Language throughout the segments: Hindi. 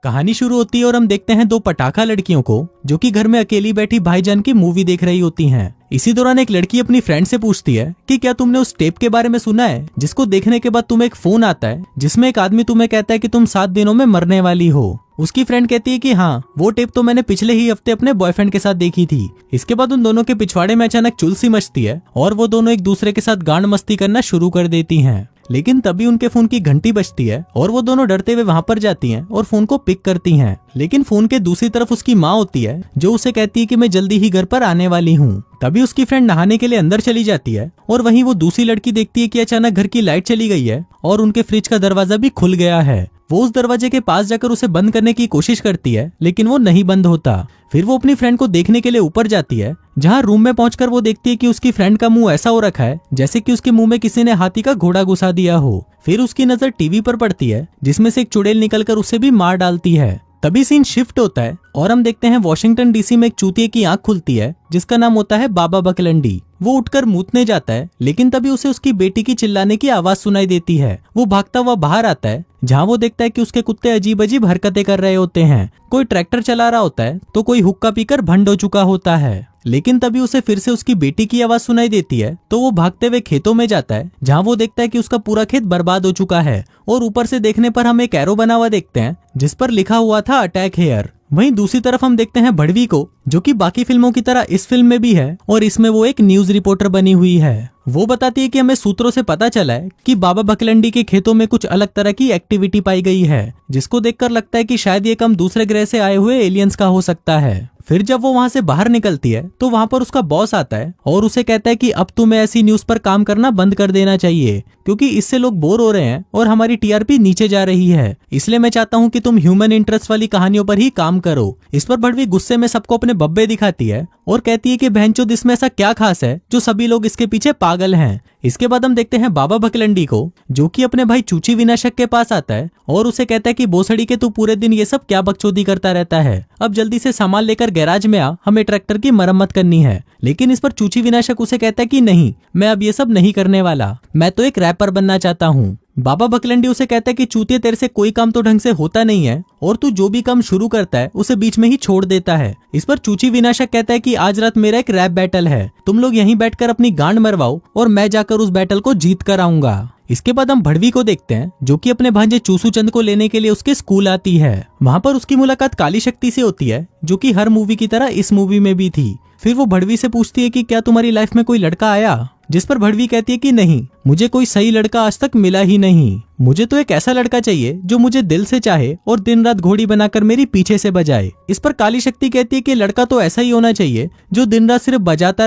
कहानी शुरू होती है और हम देखते हैं दो पटाखा लड़कियों को जो कि घर में अकेली बैठी भाईजान की मूवी देख रही होती हैं। इसी दौरान एक लड़की अपनी फ्रेंड से पूछती है कि क्या तुमने उस टेप के बारे में सुना है जिसको देखने के बाद तुम्हें एक फोन आता है जिसमें एक आदमी तुम्हें कहता है कि तुम 7 दिनों में मरने वाली हो। उसकी फ्रेंड कहती है कि हाँ, वो टेप तो मैंने पिछले ही हफ्ते अपने बॉयफ्रेंड के साथ देखी थी। इसके बाद उन दोनों के पिछवाड़े में अचानक चुलसी मचती है और वो दोनों एक दूसरे के साथ गांड मस्ती करना शुरू कर देती हैं। लेकिन तभी उनके फोन की घंटी बजती है और वो दोनों डरते हुए वहां पर जाती हैं और फोन को पिक करती हैं। लेकिन फोन के दूसरी तरफ उसकी माँ होती है जो उसे कहती है कि मैं जल्दी ही घर पर आने वाली हूँ। तभी उसकी फ्रेंड नहाने के लिए अंदर चली जाती है और वहीं वो दूसरी लड़की देखती है कि अचानक घर की लाइट चली गई है और उनके फ्रिज का दरवाजा भी खुल गया है। वो उस दरवाजे के पास जाकर उसे बंद करने की कोशिश करती है लेकिन वो नहीं बंद होता। फिर वो अपनी फ्रेंड को देखने के लिए ऊपर जाती है, जहाँ रूम में पहुंचकर वो देखती है कि उसकी फ्रेंड का मुंह ऐसा हो रखा है जैसे कि उसके मुंह में किसी ने हाथी का घोड़ा घुसा दिया हो। फिर उसकी नजर टीवी पर पड़ती है जिसमें से एक चुड़ैल निकलकर उसे भी मार डालती है। तभी सीन शिफ्ट होता है और हम देखते हैं वॉशिंगटन डीसी में एक चूतिए की आंख खुलती है जिसका नाम होता है बाबा बकलंडी। वो उठकर मूतने जाता है लेकिन तभी उसे उसकी बेटी की चिल्लाने की आवाज सुनाई देती है। वो भागता हुआ बाहर आता है जहाँ वो देखता है कि उसके कुत्ते अजीब अजीब हरकतें कर रहे होते हैं। कोई ट्रैक्टर चला रहा होता है तो कोई हुक्का पीकर भंड हो चुका होता है। लेकिन तभी उसे फिर से उसकी बेटी की आवाज सुनाई देती है तो वो भागते हुए खेतों में जाता है जहाँ वो देखता है कि उसका पूरा खेत बर्बाद हो चुका है और ऊपर से देखने पर हम एक एरो बना हुआ देखते हैं जिस पर लिखा हुआ था अटैक हेयर। वहीं दूसरी तरफ हम देखते हैं भड़वी को जो कि बाकी फिल्मों की तरह इस फिल्म में भी है और इसमें वो एक न्यूज रिपोर्टर बनी हुई है। वो बताती है कि हमें सूत्रों से पता चला है कि बाबा बकलंडी के खेतों में कुछ अलग तरह की एक्टिविटी पाई गई है जिसको देखकर लगता है कि शायद ये काम दूसरे ग्रह से आए हुए एलियंस का हो सकता है। फिर जब वो वहां से बाहर निकलती है तो वहां पर उसका बॉस आता है और उसे कहता है कि अब तुम्हें ऐसी न्यूज पर काम करना बंद कर देना चाहिए क्योंकि इससे लोग बोर हो रहे हैं और हमारी टीआरपी नीचे जा रही है। इसलिए मैं चाहता हूं कि तुम ह्यूमन इंटरेस्ट वाली कहानियों पर ही काम करो। इस पर भड़वी गुस्से में सबको अपने बब्बे दिखाती है और कहती है कि बहनचोद इसमें ऐसा क्या खास है जो सभी लोग इसके पीछे पागल हैं। इसके बाद हम देखते हैं बाबा बकलंडी को जो कि अपने भाई चूची विनाशक के पास आता है और उसे कहता है कि बोसड़ी के तू पूरे दिन ये सब क्या बकचोदी करता रहता है, अब जल्दी से सामान लेकर गैराज में आ, हमें ट्रैक्टर की मरम्मत करनी है। लेकिन इस पर चूची विनाशक उसे कहता है कि नहीं, मैं अब ये सब नहीं करने वाला, मैं तो एक रैपर बनना चाहता हूँ। बाबा बकलंडी उसे कहता है कि चूतिया तेरे से कोई काम तो ढंग से होता नहीं है और तू जो भी काम शुरू करता है उसे बीच में ही छोड़ देता है। इस पर चूची विनाशक कहता है कि आज रात मेरा एक रैप बैटल है, तुम लोग यहीं बैठकर अपनी गांड मरवाओ और मैं जाकर उस बैटल को जीत कर आऊंगा। इसके बाद हम भड़वी को देखते हैं जो कि अपने भांजे चूसू चंद को लेने के लिए उसके स्कूल आती है। वहाँ पर उसकी मुलाकात काली शक्ति से होती है जो कि हर मूवी की तरह इस मूवी में भी थी। फिर वो भड़वी से पूछती है कि क्या तुम्हारी लाइफ में कोई लड़का आया, जिस पर भड़वी कहती है कि नहीं, मुझे कोई सही लड़का आज तक मिला ही नहीं, मुझे तो एक ऐसा लड़का चाहिए जो मुझे दिल से चाहे और दिन रात घोड़ी बनाकर मेरी पीछे से बजाए। इस पर काली शक्ति कहती है कि लड़का तो ऐसा ही होना चाहिए जो दिन रात सिर्फ बजाता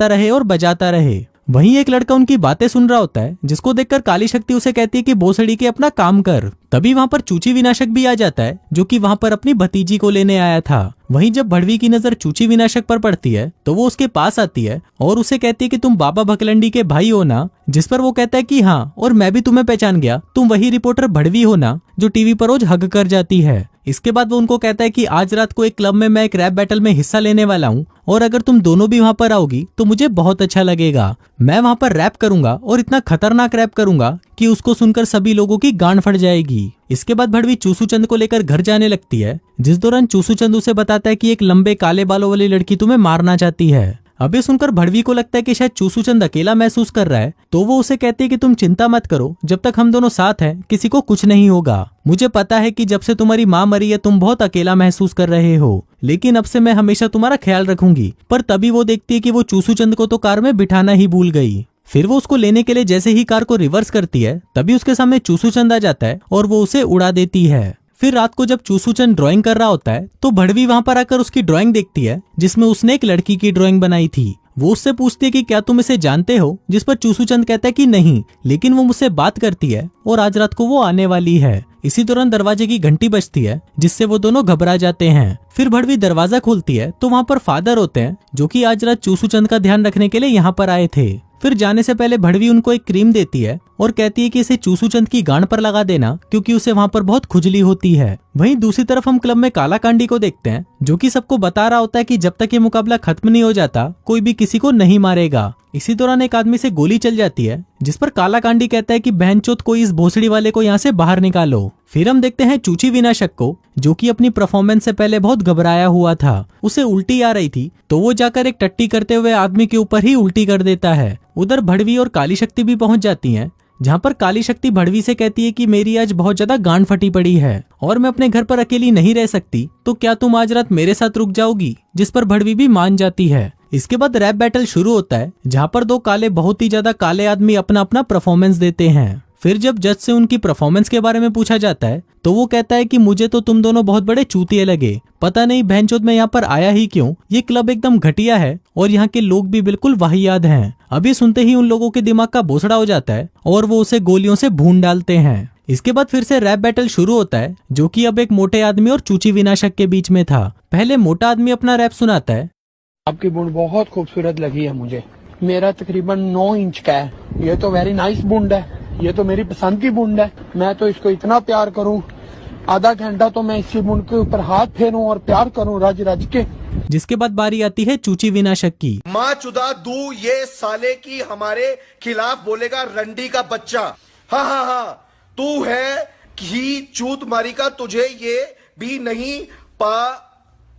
रहे और बजाता रहे। वहीं एक लड़का उनकी बातें सुन रहा होता है जिसको देखकर काली शक्ति उसे कहती है कि बोसड़ी के अपना काम कर। तभी वहां पर चूची विनाशक भी आ जाता है जो कि वहां पर अपनी भतीजी को लेने आया था। वहीं जब भड़वी की नजर चूची विनाशक पर पड़ती है तो वो उसके पास आती है और उसे कहती है कि तुम बाबा बकलंडी के भाई हो ना, जिस पर वो कहता है कि हाँ, और मैं भी तुम्हें पहचान गया, तुम वही रिपोर्टर भड़वी हो ना जो टीवी पर रोज हग कर जाती है। इसके बाद वो उनको कहता है कि आज रात को एक क्लब में मैं एक रैप बैटल में हिस्सा लेने वाला हूँ और अगर तुम दोनों भी वहां पर आओगी तो मुझे बहुत अच्छा लगेगा। मैं वहां पर रैप करूंगा और इतना खतरनाक रैप करूंगा कि उसको सुनकर सभी लोगों की गांड फट जाएगी। इसके बाद भड़वी चूसू चंद को लेकर घर जाने लगती है, जिस दौरान चूसू चंद उसे बताता है कि एक लंबे काले बालों वाली लड़की तुम्हें मारना चाहती है। अब ये सुनकर भड़वी को लगता है कि शायद चूसू चंद अकेला महसूस कर रहा है, तो वो उसे कहती है कि तुम चिंता मत करो, जब तक हम दोनों साथ हैं किसी को कुछ नहीं होगा। मुझे पता है कि जब से तुम्हारी माँ मरी है तुम बहुत अकेला महसूस कर रहे हो, लेकिन अब से मैं हमेशा तुम्हारा ख्याल रखूंगी। पर तभी वो देखती है कि वो चूसू चंद को तो कार में बिठाना ही भूल गई। फिर वो उसको लेने के लिए जैसे ही कार को रिवर्स करती है तभी उसके सामने चूसू चंद आ जाता है और वो उसे उड़ा देती है। फिर रात को जब चूसू चंद ड्राइंग कर रहा होता है तो भड़वी वहां पर आकर उसकी ड्राइंग देखती है जिसमें उसने एक लड़की की ड्राइंग बनाई थी। वो उससे पूछती है कि क्या तुम इसे जानते हो, जिस पर चूसू चंद कहता है कि नहीं, लेकिन वो मुझसे बात करती है और आज रात को वो आने वाली है। इसी दौरान दरवाजे की घंटी बजती है जिससे वो दोनों घबरा जाते हैं। फिर भड़वी दरवाजा खोलती है तो वहाँ पर फादर होते हैं जो कि आज रात चूसू चंद का ध्यान रखने के लिए यहाँ पर आए थे। फिर जाने से पहले भड़वी उनको एक क्रीम देती है और कहती है कि इसे चूसू चंद की गांड पर लगा देना क्योंकि उसे वहाँ पर बहुत खुजली होती है। वहीं दूसरी तरफ हम क्लब में काला कांडी को देखते हैं जो कि सबको बता रहा होता है कि जब तक ये मुकाबला खत्म नहीं हो जाता कोई भी किसी को नहीं मारेगा। इसी दौरान एक आदमी से गोली चल जाती है, जिस पर काला कांडी कहता है कि बहनचोद कोई इस भोसड़ी वाले को यहाँ से बाहर निकालो। फिर हम देखते हैं चूची विनाशक को, जो कि अपनी परफॉर्मेंस से पहले बहुत घबराया हुआ था। उसे उल्टी आ रही थी तो वो जाकर एक टट्टी करते हुए आदमी के ऊपर ही उल्टी कर देता है। उधर भड़वी और काली शक्ति भी पहुंच जाती हैं, जहाँ पर काली शक्ति भड़वी से कहती है कि मेरी आज बहुत ज्यादा गांड फटी पड़ी है और मैं अपने घर पर अकेली नहीं रह सकती, तो क्या तुम आज रात मेरे साथ रुक जाओगी, जिस पर भड़वी भी मान जाती है। इसके बाद रैप बैटल शुरू होता है, जहाँ पर दो काले बहुत ही ज्यादा काले आदमी अपना अपना परफॉर्मेंस देते हैं। फिर जब जज से उनकी परफॉर्मेंस के बारे में पूछा जाता है तो वो कहता है कि मुझे तो तुम दोनों बहुत बड़े चूतिए लगे, पता नहीं बहनचोद मैं यहाँ पर आया ही क्यों, ये क्लब एकदम घटिया है और यहाँ के लोग भी बिल्कुल वाहियात हैं। अभी सुनते ही उन लोगों के दिमाग का बोसड़ा हो जाता है और वो उसे गोलियों से भून डालते हैं। इसके बाद फिर से रैप बैटल शुरू होता है, जो कि अब एक मोटे आदमी और चूची विनाशक के बीच में था। पहले मोटा आदमी अपना रैप सुनाता है। आपकी बूंद बहुत खूबसूरत लगी है मुझे, मेरा तकरीबन 9 इंच का है, ये तो वेरी नाइस बूंद है, ये तो मेरी पसंद की बूंद है, मैं तो इसको इतना प्यार करूं, आधा घंटा तो मैं इसी बूंद के ऊपर हाथ फेरूं और प्यार करूं रज रज के। जिसके बाद बारी आती है चूची विनाशक की। माँ चुदा दू ये साले की हमारे खिलाफ बोलेगा रंडी का बच्चा, हाँ हाँ हाँ तू है कि चूत मारी का, तुझे ये भी नहीं पा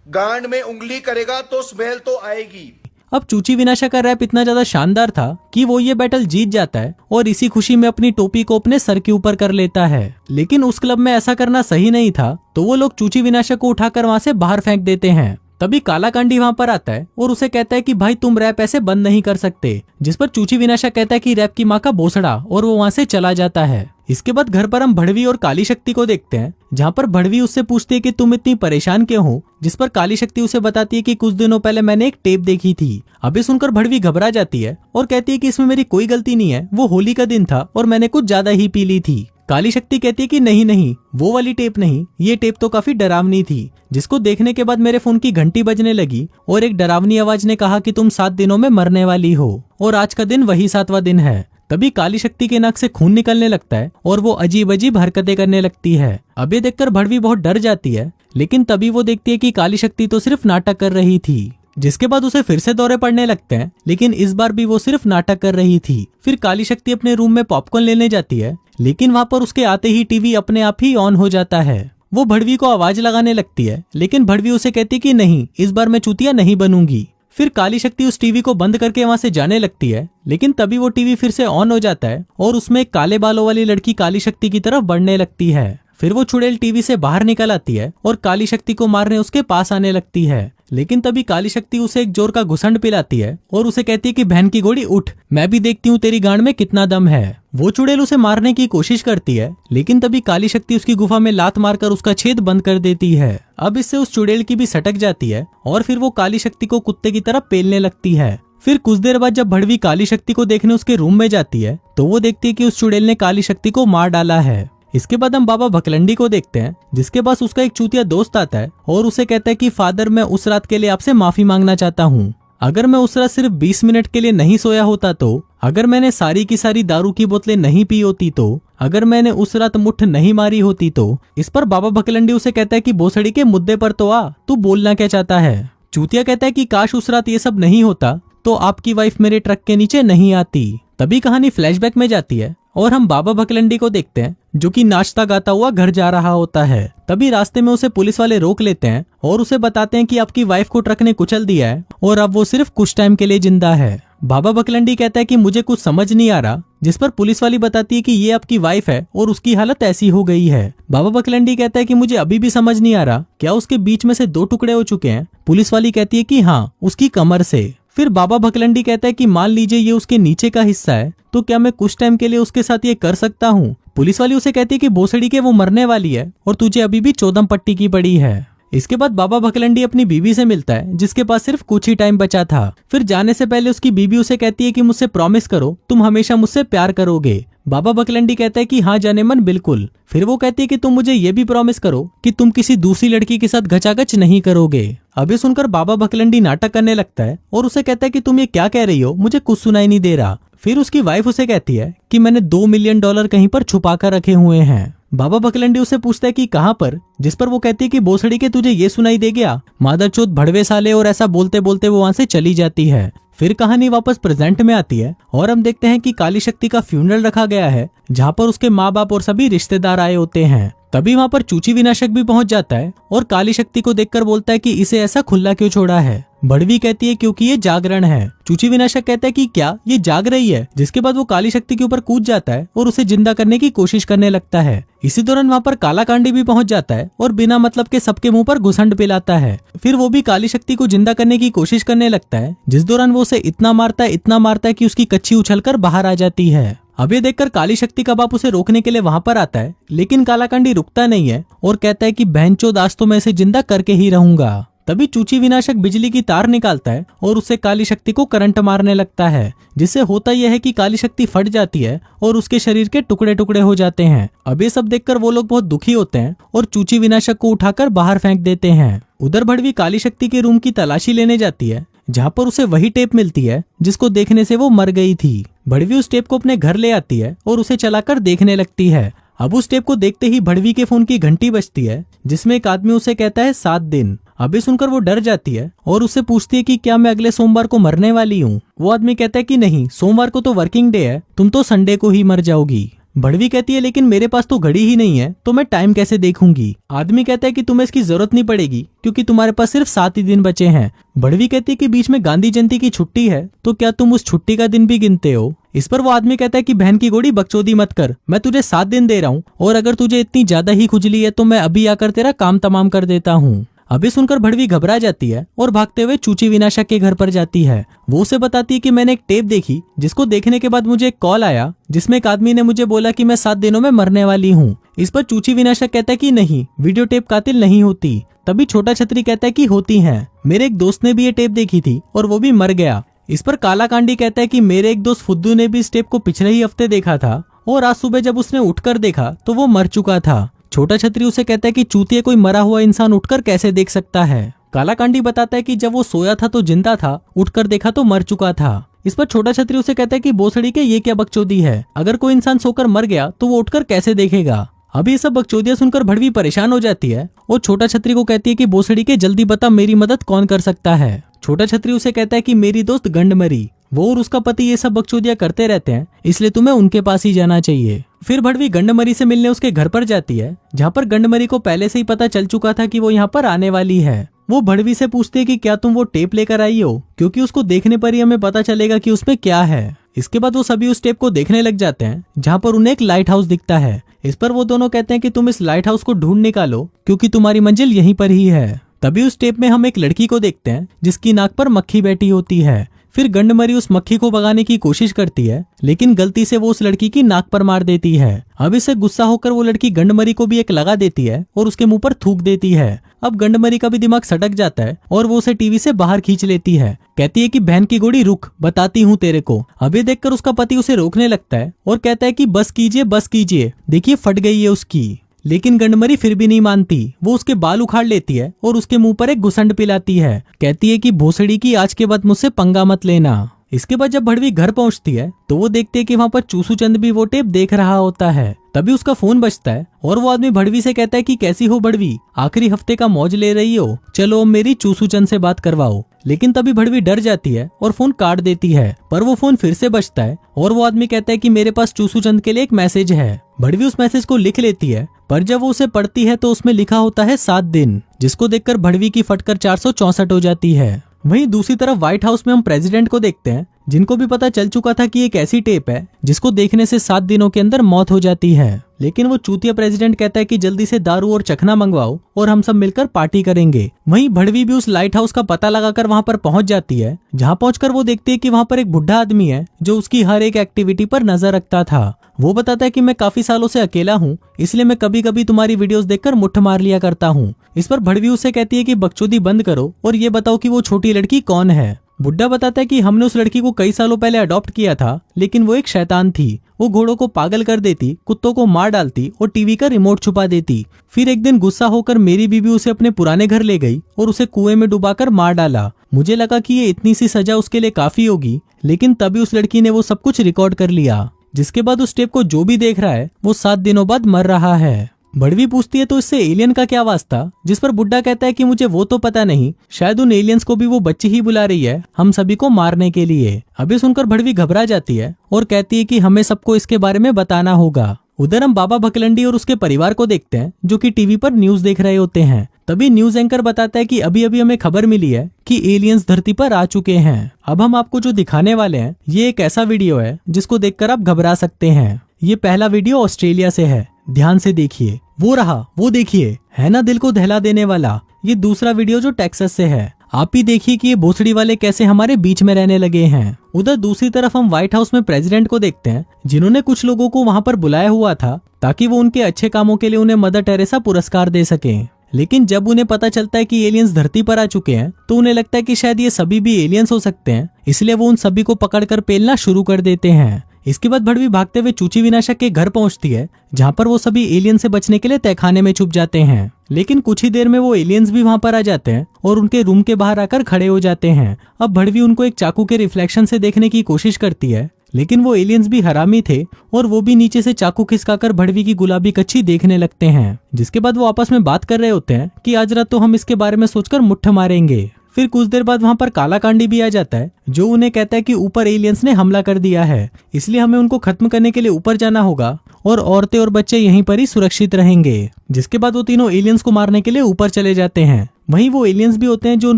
गांड में उंगली करेगा तो स्मेल तो आएगी। अब चूची विनाशक का रैप इतना ज्यादा शानदार था कि वो ये बैटल जीत जाता है और इसी खुशी में अपनी टोपी को अपने सर के ऊपर कर लेता है। लेकिन उस क्लब में ऐसा करना सही नहीं था, तो वो लोग चूची विनाशक को उठाकर वहाँ से बाहर फेंक देते हैं। तभी काला कांडी वहाँ पर आता है और उसे कहता है कि भाई तुम रैप ऐसे बंद नहीं कर सकते, जिस पर चूची विनाशक कहता है कि रैप की माँ का बोसड़ा, और वो वहाँ से चला जाता है। इसके बाद घर पर हम भड़वी और काली शक्ति को देखते हैं, जहाँ पर भड़वी उससे पूछती है कि तुम इतनी परेशान क्यों हो, जिस पर काली शक्ति उसे बताती है कि कुछ दिनों पहले मैंने एक टेप देखी थी। अभी सुनकर भड़वी घबरा जाती है और कहती है कि इसमें मेरी कोई गलती नहीं है, वो होली का दिन था और मैंने कुछ ज्यादा ही पी ली थी। काली शक्ति कहती है कि नहीं नहीं, वो वाली टेप नहीं, ये टेप तो काफी डरावनी थी, जिसको देखने के बाद मेरे फोन की घंटी बजने लगी और एक डरावनी आवाज ने कहा कि तुम 7 दिनों में मरने वाली हो और आज का दिन वही 7वां दिन है। तभी काली शक्ति के नाक से खून निकलने लगता है और वो अजीब अजीब हरकतें करने लगती है। अब ये देखकर भड़वी बहुत डर जाती है, लेकिन तभी वो देखती है कि काली शक्ति तो सिर्फ नाटक कर रही थी। जिसके बाद उसे फिर से दौरे पड़ने लगते हैं, लेकिन इस बार भी वो सिर्फ नाटक कर रही थी। फिर काली शक्ति अपने रूम में पॉपकॉर्न लेने जाती है, लेकिन वहाँ पर उसके आते ही टीवी अपने आप ही ऑन हो जाता है। वो भड़वी को आवाज लगाने लगती है, लेकिन भड़वी उसे कहती है कि नहीं, इस बार मैं चूतिया नहीं बनूंगी। फिर काली शक्ति उस टीवी को बंद करके वहाँ से जाने लगती है, लेकिन तभी वो टीवी फिर से ऑन हो जाता है और उसमें एक काले बालों वाली लड़की काली शक्ति की तरफ बढ़ने लगती है। फिर वो चुड़ैल टीवी से बाहर निकल आती है और काली शक्ति को मारने उसके पास आने लगती है, लेकिन तभी काली शक्ति उसे एक जोर का घुसंड पिलाती है और उसे कहती है कि बहन की घोड़ी उठ, मैं भी देखती हूँ तेरी गांड में कितना दम है। वो चुड़ैल उसे मारने की कोशिश करती है, लेकिन तभी काली शक्ति उसकी गुफा में लात मारकर उसका छेद बंद कर देती है। अब इससे उस चुड़ैल की भी सटक जाती है और फिर वो काली शक्ति को कुत्ते की तरह पेलने लगती है। फिर कुछ देर बाद जब भड़वी काली शक्ति को देखने उसके रूम में जाती है, तो वो देखती है कि उस चुड़ैल ने काली शक्ति को मार डाला है। इसके बाद हम बाबा भकलंडी को देखते हैं, जिसके पास उसका एक चूतिया दोस्त आता है और उसे कहता है कि फादर, मैं उस रात के लिए आपसे माफी मांगना चाहता हूँ। अगर मैं उस रात सिर्फ 20 मिनट के लिए नहीं सोया होता तो, अगर मैंने सारी की सारी दारू की बोतलें नहीं पी होती तो, अगर मैंने उस रात मुट्ठ नहीं मारी होती तो। इस पर बाबा भकलंडी उसे कहता है कि बोसड़ी के मुद्दे पर तो आ, तू बोलना क्या चाहता है। चूतिया कहता है कि काश उस रात ये सब नहीं होता तो आपकी वाइफ मेरे ट्रक के नीचे नहीं आती। तभी कहानी फ्लैशबैक में जाती है और हम बाबा भकलंडी को देखते हैं, जो कि नाचता गाता हुआ घर जा रहा होता है। तभी रास्ते में उसे पुलिस वाले रोक लेते हैं और उसे बताते हैं कि आपकी वाइफ को ट्रक ने कुचल दिया है और अब वो सिर्फ कुछ टाइम के लिए जिंदा है। बाबा भकलंडी कहता है कि मुझे कुछ समझ नहीं आ रहा, जिस पर पुलिस वाली बताती है कि ये आपकी वाइफ है और उसकी हालत ऐसी हो गई है। बाबा भकलंडी कहता है कि मुझे अभी भी समझ नहीं आ रहा, क्या उसके बीच में से 2 टुकड़े हो चुके हैं। पुलिस वाली कहती है कि हाँ, उसकी कमर से। फिर बाबा भकलंडी कहता है कि मान लीजिए ये उसके नीचे का हिस्सा है, तो क्या मैं कुछ टाइम के लिए उसके साथ ये कर सकता हूँ। पुलिस वाली उसे कहती है कि भोसड़ी के वो मरने वाली है और तुझे अभी भी 14 पट्टी की पड़ी है। इसके बाद बाबा भकलंडी अपनी बीवी से मिलता है, जिसके पास सिर्फ कुछ ही टाइम बचा था। फिर जाने से पहले उसकी बीवी उसे कहती है कि मुझसे प्रॉमिस करो, तुम हमेशा मुझसे प्यार करोगे। बाबा भकलंडी कहता है कि हाँ जाने मन, बिल्कुल। फिर वो कहती है कि तुम मुझे ये भी प्रॉमिस करो कि तुम किसी दूसरी लड़की के साथ घचाघच नहीं करोगे। अभी सुनकर बाबा भकलंडी नाटक करने लगता है और उसे कहता है कि तुम ये क्या कह रही हो, मुझे कुछ सुनाई नहीं दे रहा। फिर उसकी वाइफ उसे कहती है कि मैंने $2 मिलियन कहीं पर छुपा कर रखे हुए हैं। बाबा बकलंडी उसे पूछता है कि कहाँ पर, जिस पर वो कहती है कि भोसड़ी के तुझे ये सुनाई दे गया, मादरचोद भड़वे साले, और ऐसा बोलते बोलते वो वहां से चली जाती है। फिर कहानी वापस प्रेजेंट में आती है और हम देखते हैं कि काली शक्ति का फ्यूनरल रखा गया है, जहाँ पर उसके माँ बाप और सभी रिश्तेदार आए होते हैं। तभी वहाँ पर चूची विनाशक भी पहुंच जाता है और काली शक्ति को देखकर बोलता है कि इसे ऐसा खुला क्यों छोड़ा है। भड़वी कहती है क्योंकि ये जागरण है। चूची विनाशक कहता है कि क्या ये जाग रही है, जिसके बाद वो काली शक्ति के ऊपर कूद जाता है और उसे जिंदा करने की कोशिश करने लगता है। इसी दौरान वहाँ पर काला कांडी भी पहुंच जाता है और बिना मतलब के सबके मुंह पर घुसंड पिलाता है। फिर वो भी काली शक्ति को जिंदा करने की कोशिश करने लगता है, जिस दौरान वो उसे इतना मारता है कि उसकी कच्ची उछलकर बाहर आ जाती है। अब ये देखकर काली शक्ति का बाप उसे रोकने के लिए वहां पर आता है, लेकिन कालाकांडी रुकता नहीं है और कहता है कि बहनचोद आज तो मैं इसे जिंदा करके ही रहूंगा। तभी चूची विनाशक बिजली की तार निकालता है और उससे काली शक्ति को करंट मारने लगता है, जिससे होता यह है कि काली शक्ति फट जाती है और उसके शरीर के टुकड़े टुकड़े हो जाते हैं। अब ये सब देखकर वो लोग बहुत दुखी होते हैं और चूची विनाशक को उठाकर बाहर फेंक देते हैं। उधर भड़वी काली शक्ति के रूम की तलाशी लेने जाती है, जहाँ पर उसे वही टेप मिलती है जिसको देखने से वो मर गई थी। भड़वी उस टेप को अपने घर ले आती है और उसे चलाकर देखने लगती है। अब उस टेप को देखते ही भड़वी के फोन की घंटी बजती है, जिसमें एक आदमी उसे कहता है 7 दिन। अभी सुनकर वो डर जाती है और उससे पूछती है कि क्या मैं अगले सोमवार को मरने वाली हूँ। वो आदमी कहता है कि नहीं, सोमवार को तो वर्किंग डे है, तुम तो संडे को ही मर जाओगी। भड़वी कहती है लेकिन मेरे पास तो घड़ी ही नहीं है, तो मैं टाइम कैसे देखूंगी। आदमी कहता है कि तुम्हें इसकी जरूरत नहीं पड़ेगी क्योंकि तुम्हारे पास सिर्फ 7 ही दिन बचे हैं। भड़वी कहती है कि बीच में गांधी जयंती की छुट्टी है, तो क्या तुम उस छुट्टी का दिन भी गिनते हो। इस पर वो आदमी कहता है कि बहन की गोड़ी बकचोदी मत कर, मैं तुझे 7 दिन दे रहा हूँ और अगर तुझे इतनी ज्यादा ही खुजली है तो मैं अभी आकर तेरा काम तमाम कर देता हूँ। अभी सुनकर भड़वी घबरा जाती है और भागते हुए चूची विनाशक के घर पर जाती है। वो उसे बताती है कि मैंने एक टेप देखी, जिसको देखने के बाद मुझे एक कॉल आया जिसमें एक आदमी ने मुझे बोला कि मैं 7 दिनों में मरने वाली हूँ। इस पर चूची विनाशक कहता है कि नहीं, वीडियो टेप कातिल नहीं होती। तभी छोटा छतरी कहता है कि होती है, मेरे एक दोस्त ने भी ये टेप देखी थी और वो भी मर गया। इस पर काला कांडी कहता है कि मेरे एक दोस्त फुद्दू ने भी इस टेप को पिछले ही हफ्ते देखा था और आज सुबह जब उसने उठकर देखा तो वो मर चुका था। छोटा छतरी उसे कहता है कि चूतिए, कोई मरा हुआ इंसान उठकर कैसे देख सकता है। काला कांडी बताता है कि जब वो सोया था तो जिंदा था, उठकर देखा तो मर चुका था। इस पर छोटा छतरी उसे कहता है कि भोसड़ी के ये क्या बकचोदी है, अगर कोई इंसान सोकर मर गया तो वो उठकर कैसे देखेगा। अब ये सब बकचोदियां सुनकर भड़वी परेशान हो जाती है और छोटा छतरी को कहती है कि भोसड़ी के जल्दी बता, मेरी मदद कौन कर सकता है। छोटा छतरी उसे कहता है कि मेरी दोस्त गंडमरी, वो और उसका पति ये सब बकचोदियां करते रहते हैं, इसलिए तुम्हें उनके पास ही जाना चाहिए। फिर भड़वी गंडमरी से मिलने उसके घर पर जाती है, जहाँ पर गंडमरी को पहले से ही पता चल चुका था कि वो यहाँ पर आने वाली है। वो भड़वी से पूछती है कि क्या तुम वो टेप लेकर आई हो, क्योंकि उसको देखने पर ही हमें पता चलेगा कि उसमें क्या है। इसके बाद वो सभी उस टेप को देखने लग जाते हैं, जहाँ पर उन्हें एक लाइट हाउस दिखता है। इस पर वो दोनों कहते हैं कि तुम इस लाइट हाउस को ढूंढ निकालो क्योंकि तुम्हारी मंजिल यहीं पर ही है। तभी उस टेप में हम एक लड़की को देखते हैं जिसकी नाक पर मक्खी बैठी होती है। फिर गंडमरी उस मक्खी को भगाने की कोशिश करती है, लेकिन गलती से वो उस लड़की की नाक पर मार देती है। अब इससे गुस्सा होकर वो लड़की गंडमरी को भी एक लगा देती है और उसके मुंह पर थूक देती है। अब गंडमरी का भी दिमाग सटक जाता है और वो उसे टीवी से बाहर खींच लेती है। कहती है कि बहन की गोड़ी रुक, बताती हूँ तेरे को। अब ये देखकर उसका पति उसे रोकने लगता है और कहता है कि बस कीजिए, देखिए फट गई है उसकी। लेकिन गंडमरी फिर भी नहीं मानती। वो उसके बाल उखाड़ लेती है और उसके मुंह पर एक घुसंड पिलाती है। कहती है कि भोसड़ी की आज के बाद मुझसे पंगा मत लेना। इसके बाद जब भड़वी घर पहुंचती है तो वो देखती है कि वहाँ पर चूसू चंद भी वो टेप देख रहा होता है। तभी उसका फोन बजता है और वो आदमी भड़वी से कहता है कि कैसी हो भड़वी, आखिरी हफ्ते का मौज ले रही हो, चलो मेरी चूसू चंद से बात करवाओ। लेकिन तभी भड़वी डर जाती है और फोन काट देती है, पर वो फोन फिर से बजता है और वो आदमी कहता है कि मेरे पास चूसू चंद के लिए एक मैसेज है। भड़वी उस मैसेज को लिख लेती है, पर जब वो उसे पढ़ती है तो उसमें लिखा होता है 7 दिन, जिसको देखकर भड़वी की फटकर 464 हो जाती है। वहीं दूसरी तरफ व्हाइट हाउस में हम प्रेसिडेंट को देखते हैं, जिनको भी पता चल चुका था कि एक ऐसी टेप है जिसको देखने से 7 दिनों के अंदर मौत हो जाती है। लेकिन वो चूतिया प्रेसिडेंट कहता है कि जल्दी से दारू और चखना मंगवाओ और हम सब मिलकर पार्टी करेंगे। वहीं भड़वी भी उस लाइट हाउस का पता लगाकर वहां पर पहुंच जाती है, जहां पहुंचकर वो देखती है कि वहां पर एक बुढ़ा आदमी है जो उसकी हर एक एक्टिविटी पर नजर रखता था। वो बताता है कि मैं काफी सालों से अकेला हूँ, इसलिए मैं कभी कभी तुम्हारी वीडियोस देखकर मुट्ठ मार लिया करता हूँ। इस पर भड़वी उससे कहती है कि बकचोदी बंद करो और ये बताओ कि वो छोटी लड़की कौन है। बुड्ढा बताता है कि हमने उस लड़की को कई सालों पहले अडॉप्ट किया था, लेकिन वो एक शैतान थी। वो घोड़ों को पागल कर देती, कुत्तों को मार डालती और टीवी का रिमोट छुपा देती। फिर एक दिन गुस्सा होकर मेरी बीवी उसे अपने पुराने घर ले गई और उसे कुएं में डुबाकर मार डाला। मुझे लगा कि ये इतनी सी सजा उसके लिए काफी होगी, लेकिन तभी उस लड़की ने वो सब कुछ रिकॉर्ड कर लिया। जिसके बाद उस टेप को जो भी देख रहा है वो 7 दिनों बाद मर रहा है। बड़वी पूछती है तो इससे एलियन का क्या वास्ता, जिस पर बुड्ढा कहता है कि मुझे वो तो पता नहीं, शायद उन एलियंस को भी वो बच्ची ही बुला रही है हम सभी को मारने के लिए। अभी सुनकर भड़वी घबरा जाती है और कहती है कि हमें सबको इसके बारे में बताना होगा। उधर हम बाबा भकलंडी और उसके परिवार को देखते हैं जो कि टीवी पर न्यूज देख रहे होते हैं। तभी न्यूज एंकर बताता है कि अभी अभी हमें खबर मिली है कि एलियंस धरती पर आ चुके हैं। अब हम आपको जो दिखाने वाले हैं ये एक ऐसा वीडियो है जिसको देखकर आप घबरा सकते हैं। ये पहला वीडियो ऑस्ट्रेलिया से है, ध्यान से देखिए। वो रहा, वो देखिए, है ना दिल को दहला देने वाला। ये दूसरा वीडियो जो टेक्सास से है, आप ही देखिए कि ये भोसड़ी वाले कैसे हमारे बीच में रहने लगे हैं। उधर दूसरी तरफ हम व्हाइट हाउस में प्रेसिडेंट को देखते हैं जिन्होंने कुछ लोगों को वहां पर बुलाया हुआ था ताकि वो उनके अच्छे कामों के लिए उन्हें मदर टेरेसा पुरस्कार दे सके। लेकिन जब उन्हें पता चलता है कि एलियंस धरती पर आ चुके हैं तो उन्हें लगता है कि शायद ये सभी भी एलियंस हो सकते हैं, इसलिए वो उन सभी को पकड़कर पेलना शुरू कर देते हैं। इसके बाद भड़वी भागते हुए चूची विनाशक के घर पहुंचती है जहां पर वो सभी एलियन से बचने के लिए तहखाने में छुप जाते हैं। लेकिन कुछ ही देर में वो एलियंस भी वहां पर आ जाते हैं और उनके रूम के बाहर आकर खड़े हो जाते हैं। अब भड़वी उनको एक चाकू के रिफ्लेक्शन से देखने की कोशिश करती है, लेकिन वो एलियंस भी हरामी थे और वो भी नीचे से चाकू खिसकाकर भड़वी की गुलाबी कच्ची देखने लगते हैं। जिसके बाद वो आपस में बात कर रहे होते हैं कि आज रात तो हम इसके बारे में सोचकर मुट्ठ मारेंगे। फिर कुछ देर बाद वहां पर काला कांडी भी आ जाता है जो उन्हें कहता है कि ऊपर एलियंस ने हमला कर दिया है, इसलिए हमें उनको खत्म करने के लिए ऊपर जाना होगा और औरतें और बच्चे यहीं पर ही सुरक्षित रहेंगे। जिसके बाद वो तीनों एलियंस को मारने के लिए ऊपर चले जाते हैं। वहीं वो एलियंस भी होते हैं जो उन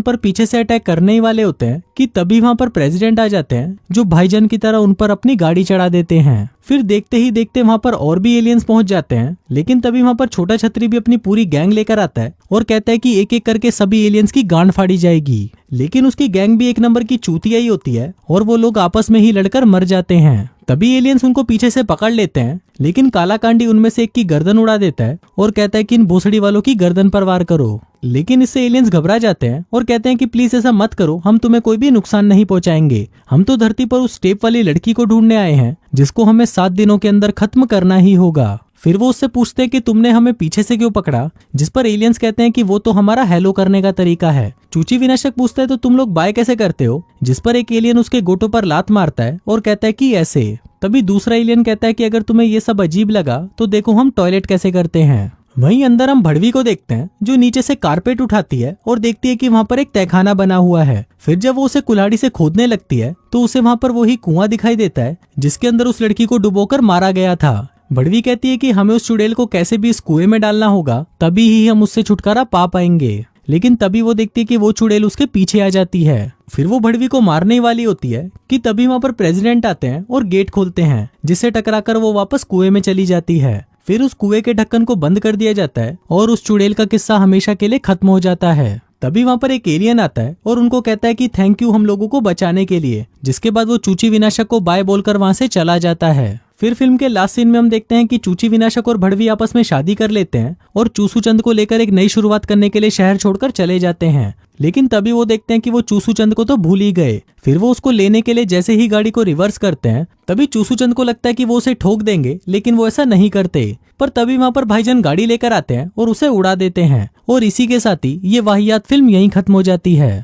पर पीछे से अटैक करने ही वाले होते हैं कि तभी वहां पर प्रेसिडेंट आ जाते हैं जो भाईजान की तरह उन पर अपनी गाड़ी चढ़ा देते हैं। फिर देखते ही देखते वहां पर और भी एलियंस पहुंच जाते हैं, लेकिन तभी वहां पर छोटा छतरी भी अपनी पूरी गैंग लेकर आता है और कहता है कि एक एक करके सभी एलियंस की गांड फाड़ी जाएगी। लेकिन उसकी गैंग भी एक नंबर की चूतिया ही होती है और वो लोग आपस में ही लड़कर मर जाते हैं। तभी एलियंस उनको पीछे से पकड़ लेते हैं, लेकिन काला कांडी उनमें से एक की गर्दन उड़ा देता है और कहता है कि इन भोसड़ी वालों की गर्दन पर वार करो। लेकिन इससे एलियंस घबरा जाते हैं और कहते हैं कि प्लीज ऐसा मत करो, हम तुम्हें कोई भी नुकसान नहीं पहुंचाएंगे। हम तो धरती पर उस टेप वाली लड़की को ढूंढने आए हैं जिसको हमें 7 दिनों के अंदर खत्म करना ही होगा। फिर वो उससे पूछते हैं कि तुमने हमें पीछे से क्यों पकड़ा, जिस पर एलियंस कहते हैं कि वो तो हमारा हेलो करने का तरीका है। चूची विनाशक पूछता है तो तुम लोग बाय कैसे करते हो, जिस पर एक एलियन उसके गोटों पर लात मारता है और कहता है कि ऐसे। तभी दूसरा एलियन कहता है कि अगर तुम्हें ये सब अजीब लगा तो देखो हम टॉयलेट कैसे करते हैं। वहीं अंदर हम भड़वी को देखते हैं जो नीचे से कारपेट उठाती है और देखती है कि वहाँ पर एक तहखाना बना हुआ है। फिर जब वो उसे कुल्हाड़ी से खोदने लगती है तो उसे वहाँ पर वही कुआं दिखाई देता है जिसके अंदर उस लड़की को डुबोकर मारा गया था। भड़वी कहती है कि हमें उस चुड़ैल को कैसे भी इस कुएं में डालना होगा, तभी ही हम उससे छुटकारा पा पाएंगे। लेकिन तभी वो देखती है कि वो चुड़ैल उसके पीछे आ जाती है। फिर वो भड़वी को मारने वाली होती है कि तभी वहाँ पर प्रेसिडेंट आते हैं और गेट खोलते हैं, जिससे टकराकर वो वापस कुएं में चली जाती है। फिर उस कुएं के ढक्कन को बंद कर दिया जाता है और उस चुड़ैल का किस्सा हमेशा के लिए खत्म हो जाता है। तभी वहाँ पर एक एलियन आता है और उनको कहता है कि थैंक यू हम लोगों को बचाने के लिए। जिसके बाद वो चूची विनाशक को बाय बोलकर वहाँ से चला जाता है। फिर फिल्म के लास्ट सीन में हम देखते हैं कि चूची विनाशक और भड़वी आपस में शादी कर लेते हैं और चूसू चंद को लेकर एक नई शुरुआत करने के लिए शहर छोड़कर चले जाते हैं। लेकिन तभी वो देखते हैं कि वो चूसू चंद को तो भूल ही गए। फिर वो उसको लेने के लिए जैसे ही गाड़ी को रिवर्स करते हैं तभी चूसू चंद को लगता है कि वो उसे ठोक देंगे, लेकिन वो ऐसा नहीं करते। पर तभी वहाँ पर भाईजान गाड़ी लेकर आते हैं और उसे उड़ा देते हैं और इसी के साथ ही ये वाहियात फिल्म यहीं खत्म हो जाती है।